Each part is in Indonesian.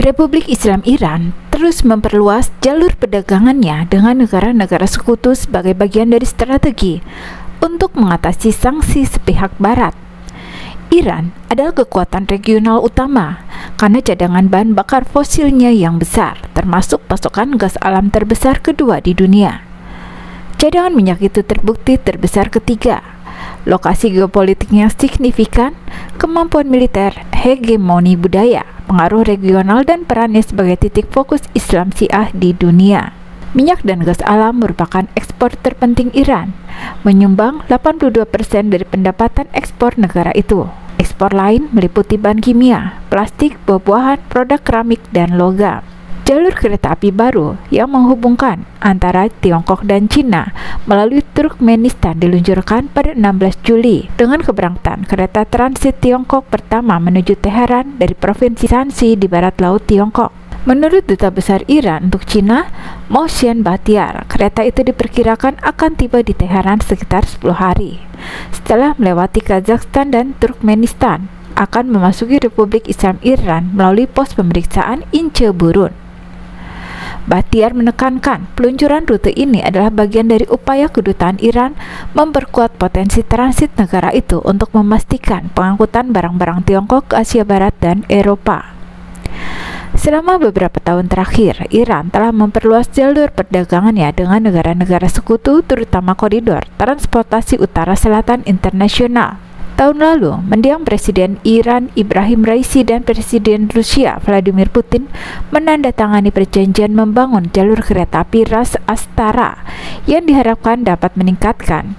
Republik Islam Iran terus memperluas jalur perdagangannya dengan negara-negara sekutu sebagai bagian dari strategi untuk mengatasi sanksi sepihak Barat. Iran adalah kekuatan regional utama karena cadangan bahan bakar fosilnya yang besar, termasuk pasokan gas alam terbesar kedua di dunia. Cadangan minyak itu terbukti terbesar ketiga. Lokasi geopolitiknya signifikan, kemampuan militer, hegemoni budaya, pengaruh regional, dan perannya sebagai titik fokus Islam Syiah di dunia. Minyak dan gas alam merupakan ekspor terpenting Iran, menyumbang 82% dari pendapatan ekspor negara itu. Ekspor lain meliputi bahan kimia, plastik, buah-buahan, produk keramik, dan logam. Jalur kereta api baru yang menghubungkan antara Tiongkok dan Cina melalui Turkmenistan diluncurkan pada 16 Juli dengan keberangkatan kereta transit Tiongkok pertama menuju Teheran dari provinsi Shanxi di barat laut Tiongkok. Menurut Duta Besar Iran untuk Cina, Mohsen Bahtiar, kereta itu diperkirakan akan tiba di Teheran sekitar 10 hari. Setelah melewati Kazakhstan dan Turkmenistan, akan memasuki Republik Islam Iran melalui pos pemeriksaan Inche Burun. Bahtiar menekankan peluncuran rute ini adalah bagian dari upaya kedutaan Iran memperkuat potensi transit negara itu untuk memastikan pengangkutan barang-barang Tiongkok ke Asia Barat dan Eropa. Selama beberapa tahun terakhir, Iran telah memperluas jalur perdagangannya dengan negara-negara sekutu, terutama koridor transportasi utara selatan internasional. Tahun lalu, mendiang Presiden Iran Ibrahim Raisi dan Presiden Rusia Vladimir Putin menandatangani perjanjian membangun jalur kereta api ras Astara yang diharapkan dapat meningkatkan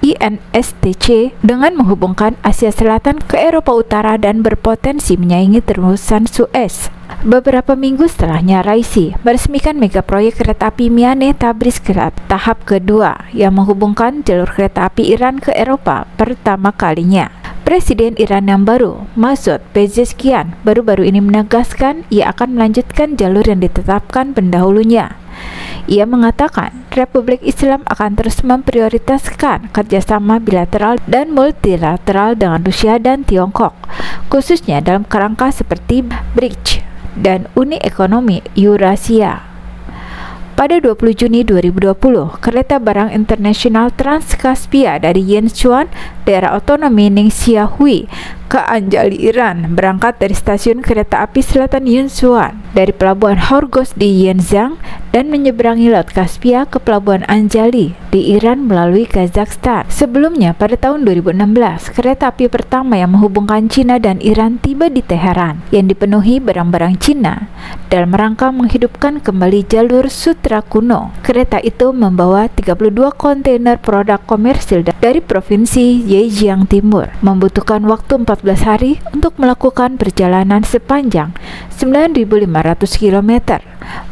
INSTC dengan menghubungkan Asia Selatan ke Eropa Utara dan berpotensi menyaingi terusan Suez. Beberapa minggu setelahnya, Raisi meresmikan mega proyek kereta api Mianeh Tabriz tahap kedua yang menghubungkan jalur kereta api Iran ke Eropa pertama kalinya. Presiden Iran yang baru, Masoud Pezeshkian, baru-baru ini menegaskan ia akan melanjutkan jalur yang ditetapkan pendahulunya. Ia mengatakan Republik Islam akan terus memprioritaskan kerjasama bilateral dan multilateral dengan Rusia dan Tiongkok, khususnya dalam kerangka seperti BRICS dan Uni Ekonomi Eurasia. Pada 20 Juni 2020, kereta barang internasional Trans-Caspia dari Yenchuan, daerah otonomi Ningxia Hui, ke Anjali, Iran, berangkat dari stasiun kereta api selatan Yenchuan dari pelabuhan Horgoz di Yenzhang dan menyeberangi Laut Kaspia ke pelabuhan Anjali di Iran melalui Kazakhstan. Sebelumnya, pada tahun 2016, kereta api pertama yang menghubungkan Cina dan Iran tiba di Teheran, yang dipenuhi barang-barang Cina dalam rangka menghidupkan kembali jalur Sutra kuno. Kereta itu membawa 32 kontainer produk komersil dari provinsi Zhejiang Timur, membutuhkan waktu 14 hari untuk melakukan perjalanan sepanjang 9.500 km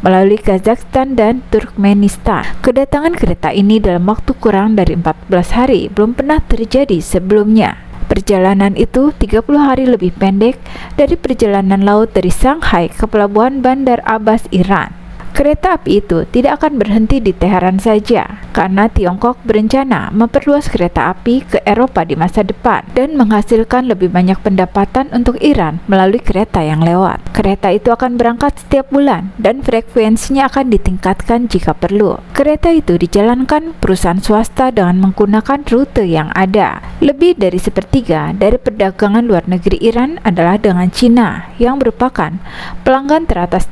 melalui Kazakhstan dan Turkmenistan. Kedatangan kereta ini dalam waktu kurang dari 14 hari belum pernah terjadi sebelumnya. Perjalanan itu 30 hari lebih pendek dari perjalanan laut dari Shanghai ke pelabuhan Bandar Abbas, Iran. Kereta api itu tidak akan berhenti di Teheran saja, karena Tiongkok berencana memperluas kereta api ke Eropa di masa depan dan menghasilkan lebih banyak pendapatan untuk Iran melalui kereta yang lewat. Kereta itu akan berangkat setiap bulan dan frekuensinya akan ditingkatkan jika perlu. Kereta itu dijalankan perusahaan swasta dengan menggunakan rute yang ada. Lebih dari sepertiga dari perdagangan luar negeri Iran adalah dengan Cina, yang merupakan pelanggan teratas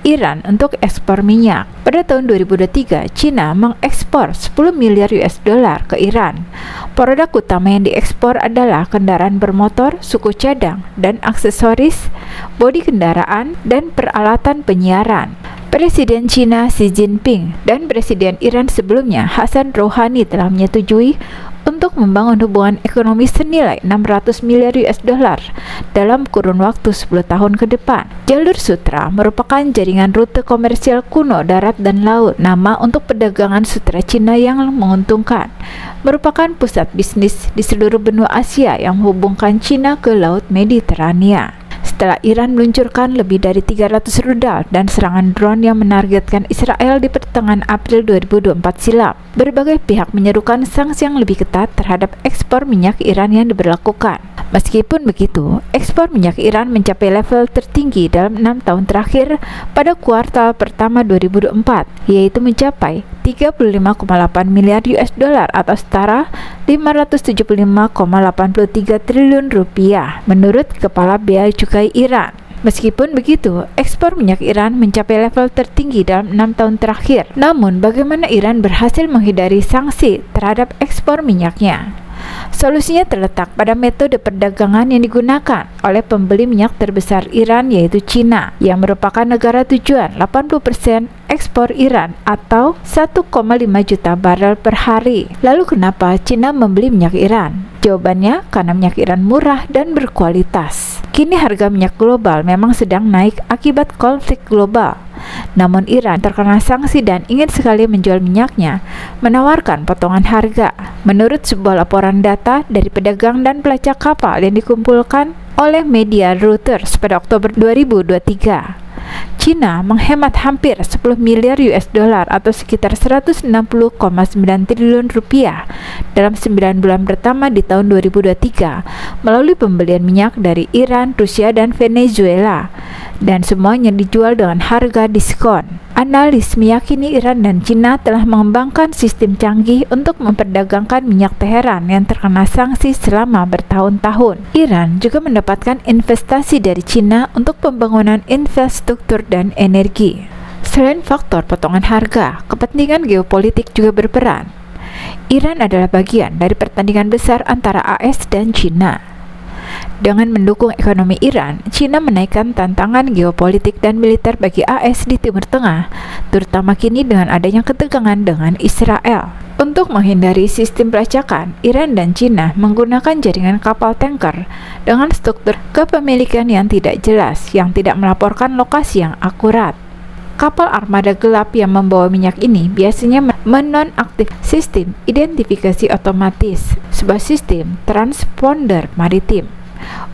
Iran untuk ekspor minyak. Pada tahun 2023, Cina mengekspor 10 miliar US dollar ke Iran. Produk utama yang diekspor adalah kendaraan bermotor, suku cadang, dan aksesoris, bodi kendaraan, dan peralatan penyiaran. Presiden Cina Xi Jinping dan Presiden Iran sebelumnya Hasan Rouhani telah menyetujui untuk membangun hubungan ekonomi senilai 600 miliar US dollar dalam kurun waktu 10 tahun ke depan. Jalur Sutra merupakan jaringan rute komersial kuno darat dan laut. Nama untuk perdagangan Sutra Cina yang menguntungkan, merupakan pusat bisnis di seluruh benua Asia yang menghubungkan Cina ke Laut Mediterania. setelah Iran meluncurkan lebih dari 300 rudal dan serangan drone yang menargetkan Israel di pertengahan April 2024 silam. Berbagai pihak menyerukan sanksi yang lebih ketat terhadap ekspor minyak Iran yang diberlakukan. Meskipun begitu, ekspor minyak Iran mencapai level tertinggi dalam 6 tahun terakhir pada kuartal pertama 2024, yaitu mencapai 35,8 miliar US dollar atau setara 575,83 triliun rupiah menurut Kepala Bea Cukai Iran. Meskipun begitu, ekspor minyak Iran mencapai level tertinggi dalam 6 tahun terakhir. Namun, bagaimana Iran berhasil menghindari sanksi terhadap ekspor minyaknya? Solusinya terletak pada metode perdagangan yang digunakan oleh pembeli minyak terbesar Iran, yaitu Cina, yang merupakan negara tujuan 80% ekspor Iran atau 1,5 juta barel per hari. Lalu kenapa Cina membeli minyak Iran? Jawabannya karena minyak Iran murah dan berkualitas. Kini harga minyak global memang sedang naik akibat konflik global. Namun Iran terkena sanksi dan ingin sekali menjual minyaknya, menawarkan potongan harga. Menurut sebuah laporan data dari pedagang dan pelacak kapal yang dikumpulkan oleh media Reuters pada Oktober 2023, Cina menghemat hampir 10 miliar US dollar atau sekitar 160,9 triliun rupiah dalam 9 bulan pertama di tahun 2023 melalui pembelian minyak dari Iran, Rusia, dan Venezuela, dan semuanya dijual dengan harga diskon. Analis meyakini Iran dan Cina telah mengembangkan sistem canggih untuk memperdagangkan minyak Teheran yang terkena sanksi selama bertahun-tahun. Iran juga mendapatkan investasi dari Cina untuk pembangunan infrastruktur dan energi. Selain faktor potongan harga, kepentingan geopolitik juga berperan. Iran adalah bagian dari pertandingan besar antara AS dan Cina. Dengan mendukung ekonomi Iran, Cina menaikkan tantangan geopolitik dan militer bagi AS di Timur Tengah, terutama kini dengan adanya ketegangan dengan Israel. Untuk menghindari sistem pelacakan, Iran dan Cina menggunakan jaringan kapal tanker dengan struktur kepemilikan yang tidak jelas, yang tidak melaporkan lokasi yang akurat. Kapal armada gelap yang membawa minyak ini biasanya menonaktif sistem identifikasi otomatis, sebuah sistem transponder maritim,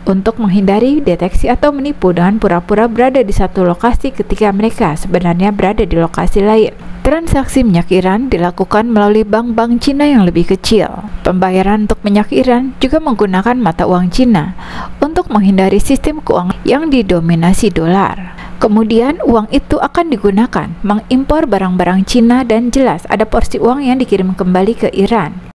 untuk menghindari deteksi atau menipu dengan pura-pura berada di satu lokasi ketika mereka sebenarnya berada di lokasi lain. Transaksi minyak Iran dilakukan melalui bank-bank Cina yang lebih kecil. Pembayaran untuk minyak Iran juga menggunakan mata uang Cina untuk menghindari sistem keuangan yang didominasi dolar. Kemudian uang itu akan digunakan mengimpor barang-barang Cina dan jelas ada porsi uang yang dikirim kembali ke Iran.